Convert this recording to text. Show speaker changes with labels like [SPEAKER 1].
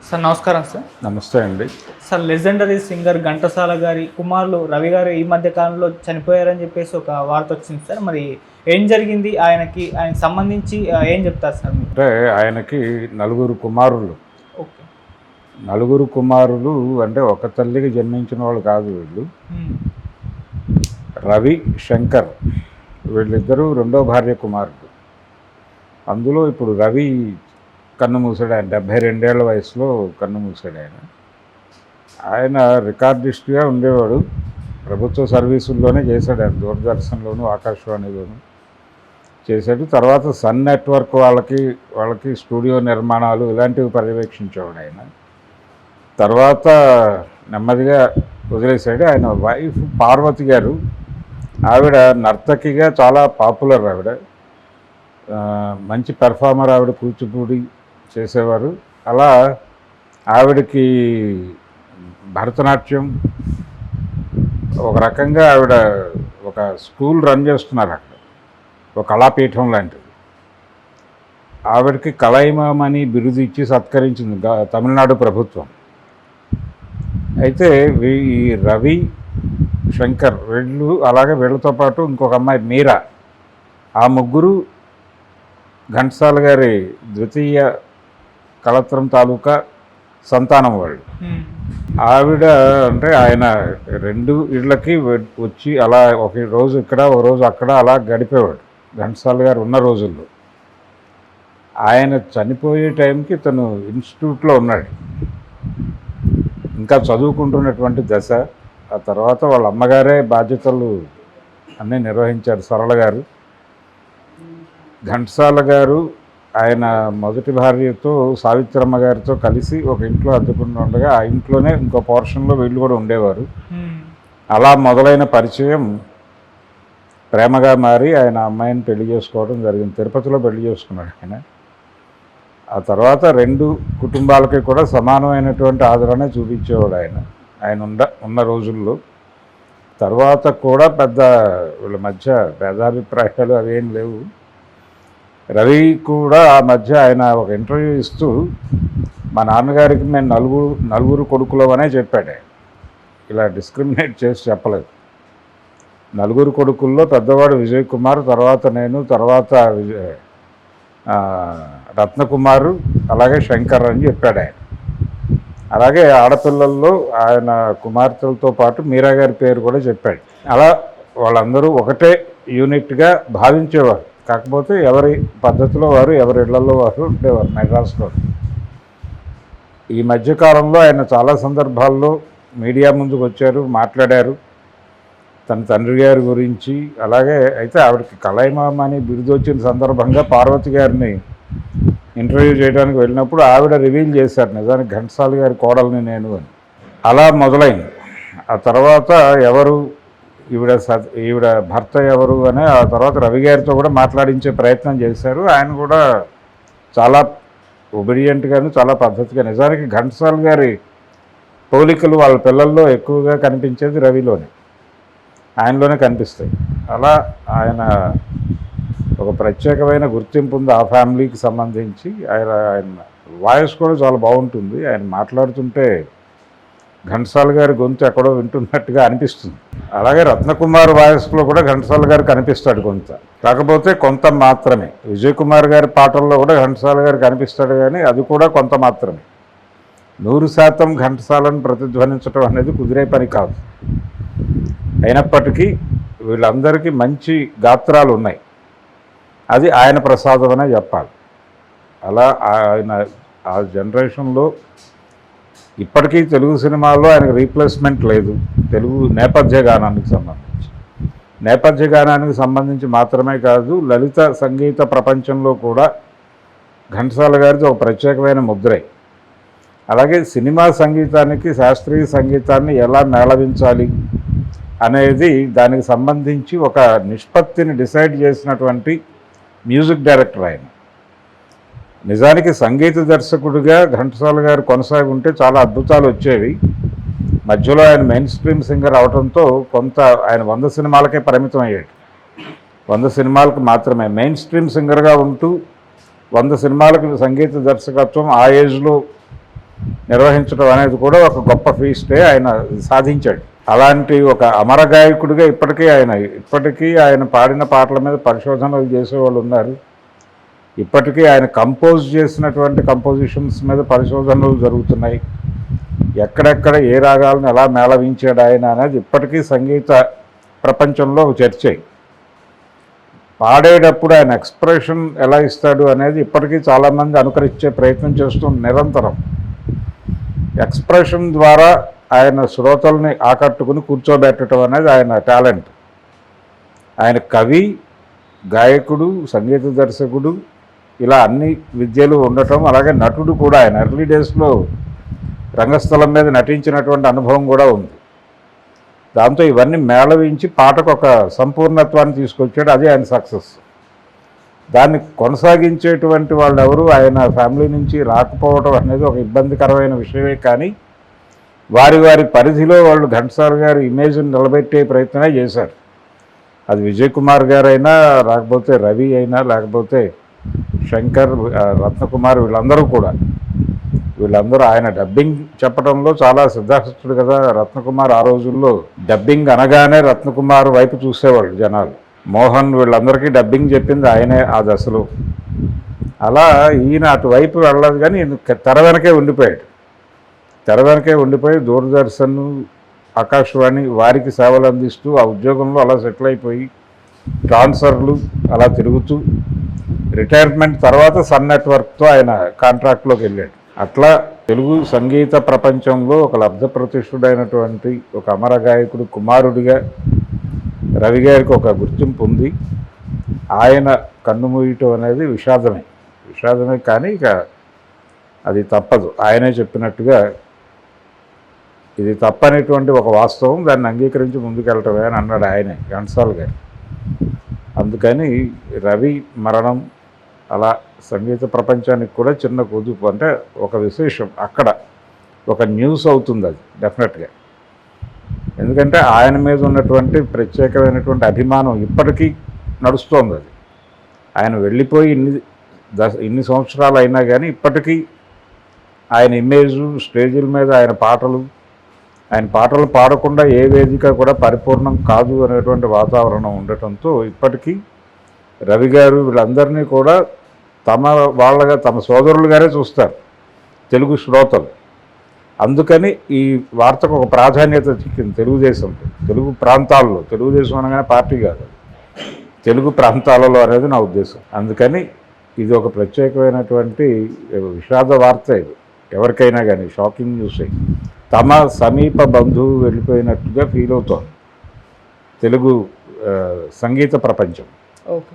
[SPEAKER 1] Sir నమస్కారం sir.
[SPEAKER 2] నమస్తే అండి.
[SPEAKER 1] సార్ లెజెండరీ సింగర్ ఘంటసాల గారి కుమారులు రవి గారు ఈ మధ్య కాలంలో చనిపోయారని చెప్పేసి ఒక వార్త వచ్చింది సార్. మరి ఏం జరిగింది, ఆయనకి సంబంధించి ఏం చెప్తారు సార్ మీరు?
[SPEAKER 2] అంటే ఆయనకి నలుగురు కుమారులు.
[SPEAKER 1] ఓకే.
[SPEAKER 2] నలుగురు కుమారులు అంటే ఒక తల్లికి జన్మించిన వాళ్ళు కాదు వీళ్ళు. రవి, శంకర్ వీళ్ళిద్దరూ రెండో భార్య కుమారుడు. అందులో ఇప్పుడు రవి కన్ను మూసాడు. ఆయన 72 ఏళ్ల వయసులో కన్ను మూసాడు. ఆయన రికార్డిస్ట్గా ఉండేవాడు. ప్రభుత్వ సర్వీసుల్లోనే చేశాడు. ఆయన దూరదర్శన్లోను ఆకాశవాణిలోను చేశాడు. తర్వాత సన్ నెట్వర్క్ వాళ్ళకి స్టూడియో నిర్మాణాలు ఇలాంటివి పర్యవేక్షించేవాడు ఆయన. తర్వాత నెమ్మదిగా వదిలేశాడు. ఆయన వైఫ్ పార్వతి గారు, ఆవిడ నర్తకిగా చాలా పాపులర్. ఆవిడ మంచి పెర్ఫార్మర్. ఆవిడ కూచిపూడి చేసేవారు. అలా ఆవిడకి భరతనాట్యం ఒక రకంగా ఆవిడ ఒక స్కూల్ రన్ చేస్తున్నారు అక్కడ, ఒక కళాపీఠం లాంటిది. ఆవిడకి కళాయిమామని బిరుదు ఇచ్చి సత్కరించింది తమిళనాడు ప్రభుత్వం. అయితే ఈ రవి, శంకర్ వీళ్ళు, అలాగే వీళ్ళతో పాటు ఇంకొక అమ్మాయి మీరా, ఆ ముగ్గురు ఘంటసాల గారి ద్వితీయ కళత్రం తాలూకా సంతానం వాళ్ళు. ఆవిడ అంటే ఆయన రెండు ఇళ్ళకి వచ్చి అలా ఒక రోజు ఇక్కడ ఒక రోజు అక్కడ అలా గడిపేవాడు ఘంటసాల గారు ఉన్న రోజుల్లో. ఆయన చనిపోయే టైంకి తను ఇన్స్టిట్యూట్లో ఉన్నాడు, ఇంకా చదువుకుంటున్నటువంటి దశ. ఆ తర్వాత వాళ్ళ అమ్మగారే బాధ్యతలు అన్నీ నిర్వహించారు, సరళ గారు. ఘంటసాల గారు ఆయన మొదటి భార్యతో సావిత్రమ్మ గారితో కలిసి ఒక ఇంట్లో అద్దెకుండా ఉండగా ఆ ఇంట్లోనే ఇంకో పోర్షన్లో వీళ్ళు కూడా ఉండేవారు. అలా మొదలైన పరిచయం ప్రేమగా మారి ఆయన అమ్మాయిని పెళ్లి చేసుకోవడం జరిగింది. తిరుపతిలో పెళ్లి చేసుకున్నాడు ఆయన. ఆ తర్వాత రెండు కుటుంబాలకి కూడా సమానమైనటువంటి ఆదరణ చూపించేవాడు ఆయన ఉన్న రోజుల్లో. తర్వాత కూడా పెద్ద వీళ్ళ మధ్య భేదాభిప్రాయాలు అవేం లేవు. రవి కూడా ఆ మధ్య ఆయన ఒక ఇంటర్వ్యూ ఇస్తూ మా నాన్నగారికి మేము నలుగురు కొడుకులవనే చెప్పాడు. ఇలా డిస్క్రిమినేట్ చేసి చెప్పలేదు. నలుగురు కొడుకుల్లో పెద్దవాడు విజయ్ కుమార్, తర్వాత నేను, తర్వాత రత్నకుమారు, అలాగే శంకర్ అని చెప్పాడు ఆయన. అలాగే ఆడపిల్లల్లో ఆయన కుమార్తెలతో పాటు మీరా గారి పేరు కూడా చెప్పాడు. అలా వాళ్ళందరూ ఒకటే యూనిట్గా భావించేవారు. కాకపోతే ఎవరి పద్ధతిలో వారు, ఎవరి ఇళ్లలో వారు ఉండేవారు మెడ్రాస్లో. ఈ మధ్యకాలంలో ఆయన చాలా సందర్భాల్లో మీడియా ముందుకు వచ్చారు, మాట్లాడారు తన తండ్రి గారి గురించి. అలాగే అయితే ఆవిడకి కళాయిమామ అని బిరుదు వచ్చిన సందర్భంగా పార్వతి గారిని ఇంటర్వ్యూ చేయడానికి వెళ్ళినప్పుడు ఆవిడ రివీల్ చేశారు, నిజానికి ఘంటసాల గారి కోడల్ని నేను అని. అలా మొదలైంది. ఆ తర్వాత ఎవరు ఈవిడ భర్త ఎవరు అని ఆ తర్వాత రవి గారితో కూడా మాట్లాడించే ప్రయత్నం చేశారు. ఆయన కూడా చాలా ఒబీడియంట్గాను చాలా పద్ధతిగా. నిజానికి ఘంటసాల గారి పోలికలు వాళ్ళ పిల్లల్లో ఎక్కువగా కనిపించేది రవిలోనే, ఆయనలోనే కనిపిస్తాయి. అలా ఆయన ఒక ప్రత్యేకమైన గుర్తింపు ఉంది ఆ ఫ్యామిలీకి సంబంధించి. ఆయన వాయిస్ కూడా చాలా బాగుంటుంది. ఆయన మాట్లాడుతుంటే ఘంటసాల గారి గొంతు ఎక్కడో వింటున్నట్టుగా అనిపిస్తుంది. అలాగే రత్నకుమార్ వాయిస్లో కూడా ఘంటసాల గారు కనిపిస్తాడు కొంత, కాకపోతే కొంత మాత్రమే. విజయ్ కుమార్ గారి పాటల్లో కూడా ఘంటసాల గారు కనిపిస్తాడు, కానీ అది కూడా కొంత మాత్రమే. 100% ఘంటసాలను ప్రతిధ్వనించడం అనేది కుదిరే పని కాదు. అయినప్పటికీ వీళ్ళందరికీ మంచి గాత్రాలు ఉన్నాయి. అది ఆయన ప్రసాదం అనే చెప్పాలి. అలా ఆయన ఆ జనరేషన్లో ఇప్పటికీ తెలుగు సినిమాల్లో ఆయనకు రీప్లేస్మెంట్ లేదు. తెలుగు నేపథ్య గానానికి సంబంధించి మాత్రమే కాదు, లలిత సంగీత ప్రపంచంలో కూడా ఘంటసాల గారిది ఒక ప్రత్యేకమైన ముద్రే. అలాగే సినిమా సంగీతానికి శాస్త్రీయ సంగీతాన్ని ఎలా మేళవించాలి అనేది దానికి సంబంధించి ఒక నిష్పత్తిని డిసైడ్ చేసినటువంటి మ్యూజిక్ డైరెక్టర్ ఆయన. నిజానికి సంగీత దర్శకుడిగా ఘంటసాల గారు కొనసాగి ఉంటే చాలా అద్భుతాలు వచ్చేవి. మధ్యలో ఆయన మెయిన్ స్ట్రీమ్ సింగర్ అవడంతో కొంత ఆయన 100 సినిమాలకే పరిమితం అయ్యాడు. 100 సినిమాలకు మాత్రమే మెయిన్ స్ట్రీమ్ సింగర్గా ఉంటూ 100 సినిమాలకు సంగీత దర్శకత్వం ఆ ఏజ్లో నిర్వహించడం అనేది కూడా ఒక గొప్ప ఫీస్టే ఆయన సాధించాడు. అలాంటి ఒక అమర గాయకుడిగా ఇప్పటికీ ఆయన పాడిన పాటల మీద పరిశోధనలు చేసేవాళ్ళు ఉన్నారు. ఇప్పటికీ ఆయన కంపోజ్ చేసినటువంటి కంపోజిషన్స్ మీద పరిశోధనలు జరుగుతున్నాయి. ఎక్కడెక్కడ ఏ రాగాలను ఎలా మేళవించాడు ఆయన అనేది ఇప్పటికీ సంగీత ప్రపంచంలో ఒక చర్చే. పాడేటప్పుడు ఆయన ఎక్స్ప్రెషన్ ఎలా ఇస్తాడు అనేది ఇప్పటికీ చాలామంది అనుకరించే ప్రయత్నం చేస్తూ నిరంతరం ఎక్స్ప్రెషన్ ద్వారా ఆయన శ్రోతల్ని ఆకట్టుకుని కూర్చోబెట్టడం అనేది ఆయన టాలెంట్. ఆయన కవి, గాయకుడు, సంగీత దర్శకుడు, ఇలా అన్ని విద్యలు ఉండటం, అలాగే నటుడు కూడా. ఆయన ఎర్లీ డేస్లో రంగస్థలం మీద నటించినటువంటి అనుభవం కూడా ఉంది. దాంతో ఇవన్నీ మేళవించి పాటకు ఒక సంపూర్ణత్వాన్ని తీసుకొచ్చాడు. అదే ఆయన సక్సెస్. దాన్ని కొనసాగించేటువంటి వాళ్ళు ఎవరు ఆయన ఫ్యామిలీ నుంచి రాకపోవడం అనేది ఒక ఇబ్బందికరమైన విషయమే. కానీ వారి పరిధిలో వాళ్ళు ఘంటసాల గారి ఇమేజ్ని నిలబెట్టే ప్రయత్నమే చేశారు. అది విజయ్ కుమార్ గారైనా, లేకపోతే రవి అయినా, లేకపోతే శంకర్, రత్నకుమార్, వీళ్ళందరూ ఆయన డబ్బింగ్ చెప్పడంలో చాలా సిద్ధాస్తుడు కదా. రత్నకుమార్ ఆ రోజుల్లో డబ్బింగ్ అనగానే రత్నకుమార్ వైపు చూసేవాళ్ళు జనాలు. మోహన్, వీళ్ళందరికీ డబ్బింగ్ చెప్పింది ఆయనే ఆ దశలో. అలా ఈయన అటువైపు వెళ్ళదు, కానీ తెర వెనకే ఉండిపోయి దూరదర్శన్, ఆకాశవాణి వారికి సేవలు అందిస్తూ ఆ ఉద్యోగంలో అలా సెటిల్ అయిపోయి ట్రాన్స్ఫర్లు అలా తిరుగుతూ రిటైర్మెంట్ తర్వాత సన్ నెట్వర్క్తో ఆయన కాంట్రాక్ట్లోకి వెళ్ళాడు. అట్లా తెలుగు సంగీత ప్రపంచంలో ఒక లబ్ధప్రతిష్ఠుడైనటువంటి ఒక అమర గాయకుడు కుమారుడిగా రవి గారికి ఒక గుర్తింపు ఉంది. ఆయన కన్నుమూయటం అనేది విషాదమే కానీ ఇక అది తప్పదు. ఆయనే చెప్పినట్టుగా ఇది తప్పనేటువంటి ఒక వాస్తవం, దాన్ని అంగీకరించి ముందుకెళ్ళటమే అని అన్నాడు ఆయనే, ఘంటసాల గారు. అందుకని రవి మరణం అలా సంగీత ప్రపంచానికి కూడా చిన్న కుదుపు, అంటే ఒక విశేషం. అక్కడ ఒక న్యూస్ అవుతుంది అది డెఫినెట్గా. ఎందుకంటే ఆయన మీద ఉన్నటువంటి ప్రత్యేకమైనటువంటి అభిమానం ఇప్పటికీ నడుస్తోంది. అది ఆయన వెళ్ళిపోయి ఇన్ని సంవత్సరాలు అయినా కానీ ఇప్పటికీ ఆయన ఇమేజు, స్టేజీల మీద ఆయన పాటలు పాడకుండా ఏ వేదిక కూడా పరిపూర్ణం కాదు అనేటువంటి వాతావరణం ఉండటంతో ఇప్పటికీ రవి గారు వీళ్ళందరినీ కూడా తమ సోదరులుగానే చూస్తారు తెలుగు శ్రోతలు. అందుకని ఈ వార్తకు ఒక ప్రాధాన్యత చిక్కింది తెలుగు ప్రాంతాల్లో. తెలుగుదేశం అనగానే పార్టీ కాదు, తెలుగు ప్రాంతాలలో అనేది నా ఉద్దేశం. అందుకని ఇది ఒక ప్రత్యేకమైనటువంటి విషాద వార్త. ఇది ఎవరికైనా కానీ షాకింగ్ న్యూస్. తమ సమీప బంధువు వెళ్ళిపోయినట్టుగా ఫీల్ అవుతోంది తెలుగు సంగీత ప్రపంచం.
[SPEAKER 1] ఓకే.